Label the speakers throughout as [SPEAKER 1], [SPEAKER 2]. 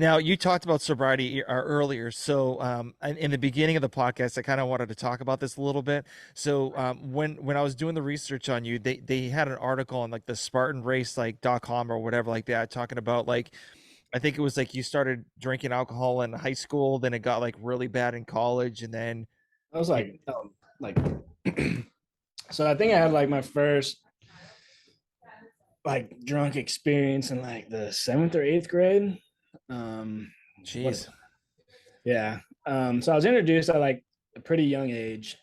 [SPEAKER 1] Now, you talked about sobriety earlier. So, in the beginning of the podcast, I kind of wanted to talk about this a little bit. So, when I was doing the research on you, they had an article on like the Spartan Race like .com or whatever like that, talking about like I think it was like you started drinking alcohol in high school, then it got like really bad in college, and then
[SPEAKER 2] I was
[SPEAKER 1] you,
[SPEAKER 2] like, so I think I had like my first like drunk experience in like the seventh or eighth grade. What?
[SPEAKER 1] jeez,
[SPEAKER 2] Yeah. So I was introduced at like a pretty young age,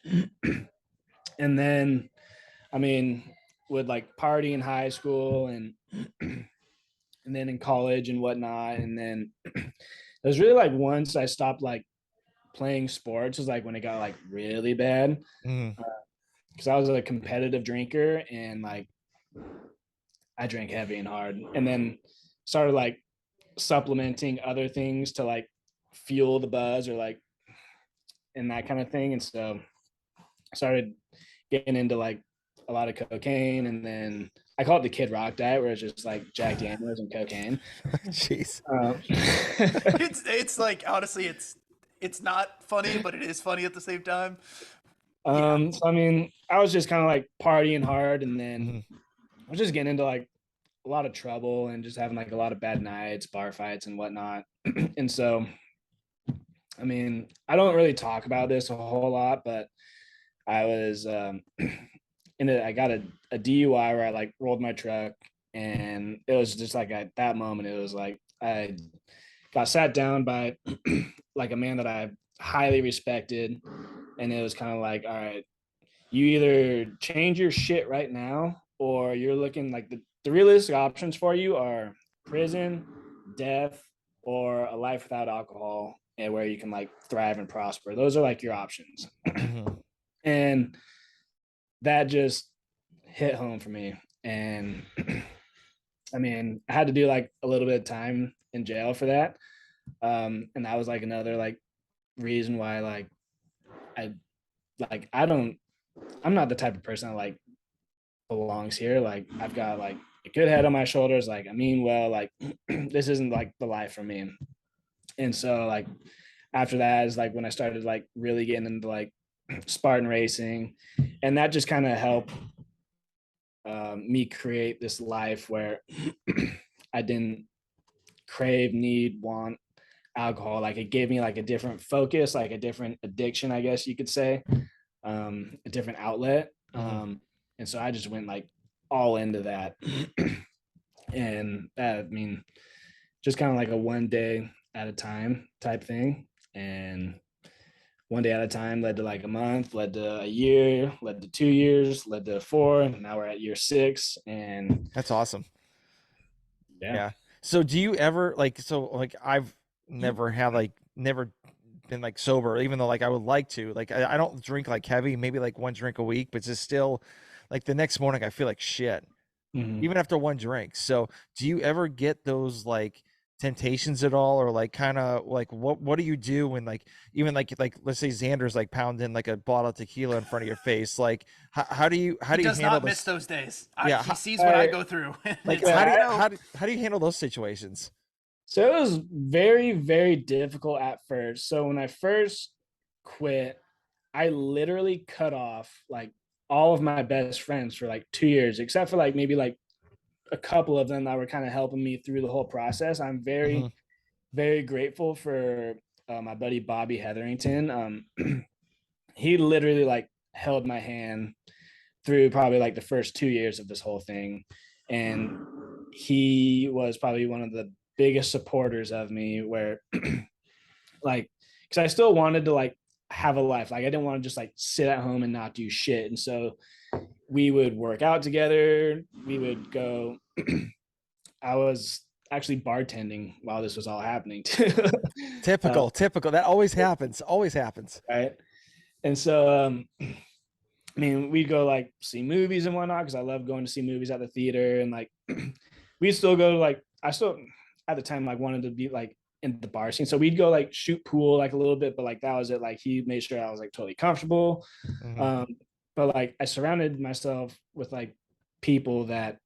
[SPEAKER 2] and then, I mean, would like party in high school and and then in college and whatnot, and then it was really like once I stopped like playing sports was like when it got like really bad
[SPEAKER 1] mm,
[SPEAKER 2] because I was a competitive drinker and like I drank heavy and hard, and then started like supplementing other things to like fuel the buzz or like and that kind of thing. And so I started getting into like a lot of cocaine, and then I call it the Kid Rock diet, where it's just like Jack Daniels and cocaine.
[SPEAKER 1] jeez,
[SPEAKER 2] Um,
[SPEAKER 3] It's like honestly, it's not funny, but it is funny at the same time. Yeah.
[SPEAKER 2] so I mean, I was just kind of like partying hard, and then
[SPEAKER 1] hmm
[SPEAKER 2] I was just getting into like a lot of trouble and just having like a lot of bad nights, bar fights and whatnot. And so, I mean, I don't really talk about this a whole lot, but I was I got a DUI where I like rolled my truck, and it was just like at that moment it was like I got sat down by like a man that I highly respected, and it was kind of like, all right, you either change your shit right now, or you're looking like the realistic options for you are prison, death, or a life without alcohol, and where you can like thrive and prosper. Those are like your options.
[SPEAKER 1] hmm
[SPEAKER 2] And that just hit home for me. And I mean, I had to do like a little bit of time in jail for that. And that was like another like reason why I I don't I'm not the type of person that like belongs here. Like I've got like a good head on my shoulders. Like I mean well, like this isn't like the life for me. And so like after that is like when I started like really getting into like Spartan racing, and that just kind of helped me create this life where I didn't crave, need, want alcohol. Like it gave me like a different focus, like a different addiction, I guess you could say, a different outlet.
[SPEAKER 1] hmm
[SPEAKER 2] And so I just went like all into that. And I mean, just kind of like a one day at a time type thing. And one day at a time led to like a month, led to a year, led to 2 years, led to four. And now we're at year six. And
[SPEAKER 1] that's awesome.
[SPEAKER 2] yeah.
[SPEAKER 1] Yeah. So do you ever like I've never had like never been like sober, even though like I would like to. Like I don't drink like heavy, maybe like one drink a week, but it's still like the next morning I feel like shit,
[SPEAKER 2] Mhm.
[SPEAKER 1] even after one drink. So do you ever get those like temptations at all, or like kind of like what do you do when like even like let's say Xander's like pounding like a bottle of tequila in front of your face? Like how
[SPEAKER 3] He
[SPEAKER 1] do you
[SPEAKER 3] does
[SPEAKER 1] handle
[SPEAKER 3] not miss
[SPEAKER 1] this?
[SPEAKER 3] those days.
[SPEAKER 1] Yeah,
[SPEAKER 3] He sees what I
[SPEAKER 2] I,
[SPEAKER 3] go through, and
[SPEAKER 1] like
[SPEAKER 3] it's like,
[SPEAKER 2] yeah,
[SPEAKER 1] how do you handle those situations?
[SPEAKER 2] so it was very, very difficult at first. So when I first quit, I literally cut off like all of my best friends for like 2 years, except for like maybe like a couple of them that were kind of helping me through the whole process. I'm
[SPEAKER 1] hmm
[SPEAKER 2] very, very grateful for my buddy Bobby Hetherington. He literally like held my hand through probably like the first 2 years of this whole thing. And he was probably one of the biggest supporters of me where like because I still wanted to like have a life. Like I didn't want to just like sit at home and not do shit. And so we would work out together. We would go. I was actually bartending while this was all happening too. uh,
[SPEAKER 1] Typical. That always happens. Always happens.
[SPEAKER 2] right. And so I mean, we'd go like see movies and whatnot because I love going to see movies at the theater. And like we'd still go to like I still at the time like wanted to be like in the bar scene. So we'd go like shoot pool like a little bit, but like that was it. Like he made sure I was like totally comfortable.
[SPEAKER 1] hmm
[SPEAKER 2] Um, but like I surrounded myself with like people that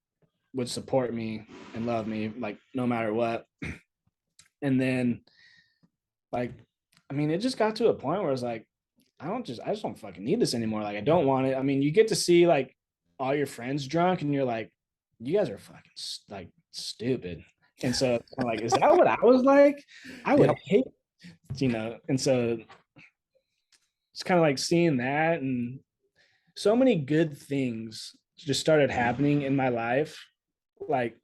[SPEAKER 2] would support me and love me like no matter what. And then like, I mean, it just got to a point where it's like, I just don't fucking need this anymore. Like, I don't want it. I mean, you get to see like all your friends drunk and you're like, you guys are fucking like stupid. And so I'm like, is that what I was like? I would hate, and so it's kind of like seeing that, and so many good things just started happening in my life, like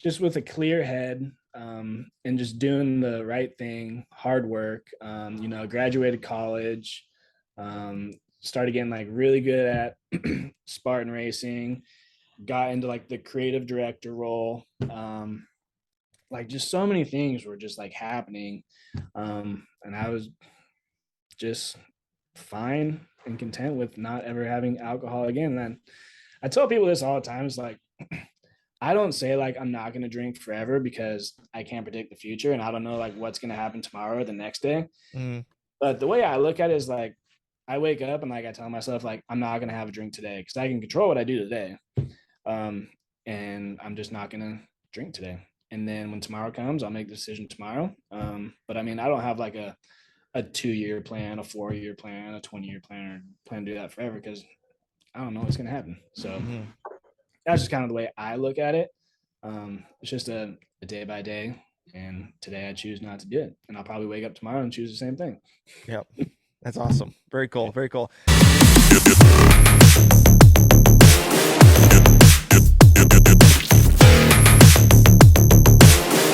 [SPEAKER 2] just with a clear head, and just doing the right thing, hard work. Graduated college, started getting like really good at Spartan racing, got into like the creative director role. Like just so many things were just like happening. And I was just fine and content with not ever having alcohol again. And then I tell people this all the time. It's like, I don't say like I'm not going to drink forever because I can't predict the future and I don't know like what's going to happen tomorrow or the next day. But the way I look at it is like, I wake up and like I tell myself like I'm not going to have a drink today because I can control what I do today. And I'm just not going to drink today. And then when tomorrow comes, I'll make the decision tomorrow. But I mean, I don't have like a 2-year plan, a 4-year plan, a 20-year plan, or plan to do that forever because I don't know what's going to happen. So that's just kind of the way I look at it. It's just a day by day. And today I choose not to do it. And I'll probably wake up tomorrow and choose the same thing.
[SPEAKER 1] Yep. That's awesome. Very cool. Very cool.